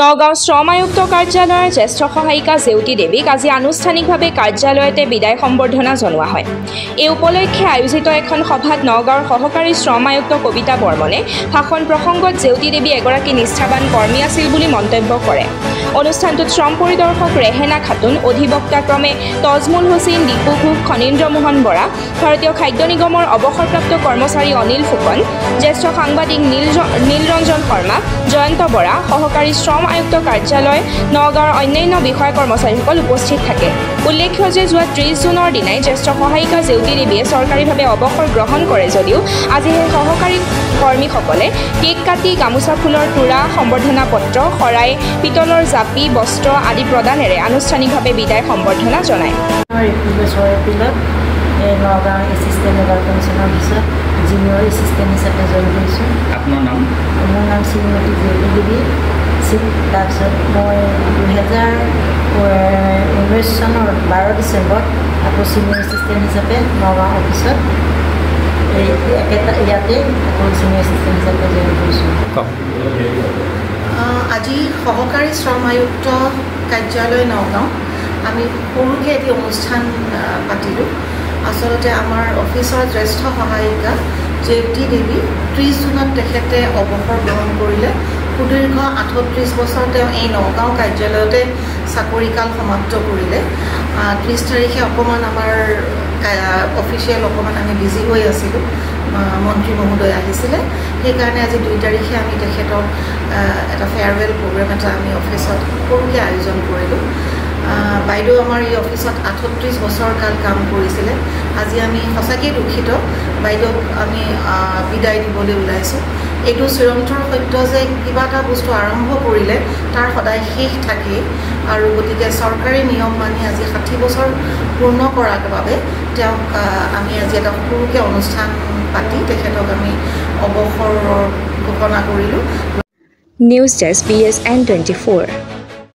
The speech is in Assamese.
নগাঁও শ্ৰম আয়ুক্ত কাৰ্যালয়ৰ জ্যেষ্ঠ সহায়িকা জেউতি দেৱীক আজি আনুষ্ঠানিকভাৱে কাৰ্যালয়তে বিদায় সম্বৰ্ধনা জনোৱা হয়। এই উপলক্ষে আয়োজিত এখন সভাত নগাঁৱৰ সহকাৰী শ্ৰম আয়ুক্ত কবিতা বৰ্মনে ভাষণ প্ৰসংগত জেউতি দেৱী এগৰাকী নিষ্ঠাবান কৰ্মী আছিল বুলি মন্তব্য কৰে। অনুষ্ঠানটোত শ্ৰম পৰিদৰ্শক ৰেহেনা খাতুন, অধিবক্তা ক্ৰমে তজমুল হুছেইন, দীপু ঘোষ, খনীন্দ্ৰ মোহন বৰা, ভাৰতীয় খাদ্য নিগমৰ অৱসৰপ্ৰাপ্ত কৰ্মচাৰী অনিল ফুকন, জ্যেষ্ঠ সাংবাদিক নীলৰঞ্জন শৰ্মা, জয়ন্ত বৰা, সহকাৰী শ্ৰম আয়ুক্ত কাৰ্যালয় নগাঁৱৰ অন্যান্য বিষয়া কৰ্মচাৰীসকল উপস্থিত থাকে। উল্লেখ্য যে যোৱা 30 জুনৰ দিনাই জ্যেষ্ঠ সহায়িকা জেউতি দেৱীয়ে চৰকাৰীভাৱে অৱসৰ গ্ৰহণ কৰে যদিও আজি সেই সহকাৰী কৰ্মীসকলে কেক কাটি গামোচা ফুলৰ তোৰা, সম্বৰ্ধনা পত্ৰ, শৰাই, পিতলৰ জাপি, বস্ত্ৰ আদি প্ৰদানেৰে আনুষ্ঠানিকভাৱে বিদায় সম্বৰ্ধনা জনায়। নগাঁও এছিষ্টেণ্ট লেবাৰ কমিশ্যনৰ অফিচত জুনিয়ৰ এছিষ্টেণ্ট হিচাপে জইন কৰিছোঁ। আপোনাৰ নাম? মোৰ নাম শ্ৰীমতী জেউতি দেৱী। তাৰপিছত মই 2019 চনৰ 12 ডিচেম্বৰত আকৌ ছিনিয়ৰ এছিষ্টেণ্ট হিচাপে নগাঁও অফিচত ইয়াতে আকৌ ছিনিয়ৰ এছিষ্টেণ্ট হিচাপে জইন কৰিছোঁ। আজি সহকাৰী শ্ৰম আয়ুক্ত কাৰ্যালয় নগাঁও আমি সৰুকৈ এটি অনুষ্ঠান পাতিলোঁ। আচলতে আমাৰ অফিচৰ জ্যেষ্ঠ সহায়িকা জেউতি দেৱী 30 জুনত তেখেতে অৱসৰ গ্ৰহণ কৰিলে। সুদীৰ্ঘ 38 বছৰ তেওঁ এই নগাঁও কাৰ্যালয়তে চাকৰিকাল সমাপ্ত কৰিলে। 30 তাৰিখে অকণমান আমাৰ অফিচিয়েল অকণমান আমি বিজি হৈ আছিলোঁ, মন্ত্ৰী মহোদয় আহিছিলে, সেইকাৰণে আজি 2 তাৰিখে আমি তেখেতক এটা ফেয়াৰৱেল প্ৰগ্ৰেম এটা আমি অফিচত সৰুকৈ আয়োজন কৰিলোঁ। বাইদেউ আমাৰ এই অফিচত 38 বছৰ কাল কাম কৰিছিলে। আজি আমি সঁচাকৈ দুখিত, বাইদেউক আমি বিদায় দিবলৈ ওলাইছোঁ। এইটো চিৰন্তনৰ সত্য যে কিবা এটা বস্তু আৰম্ভ কৰিলে তাৰ সদায় শেষ থাকেই, আৰু গতিকে চৰকাৰী নিয়ম মানি আজি 60 বছৰ পূৰ্ণ কৰাৰ বাবে তেওঁক আমি আজি এটা সৰুকৈ অনুষ্ঠান পাতি তেখেতক আমি অৱসৰৰ ঘোষণা কৰিলোঁ। News desk BSN 24।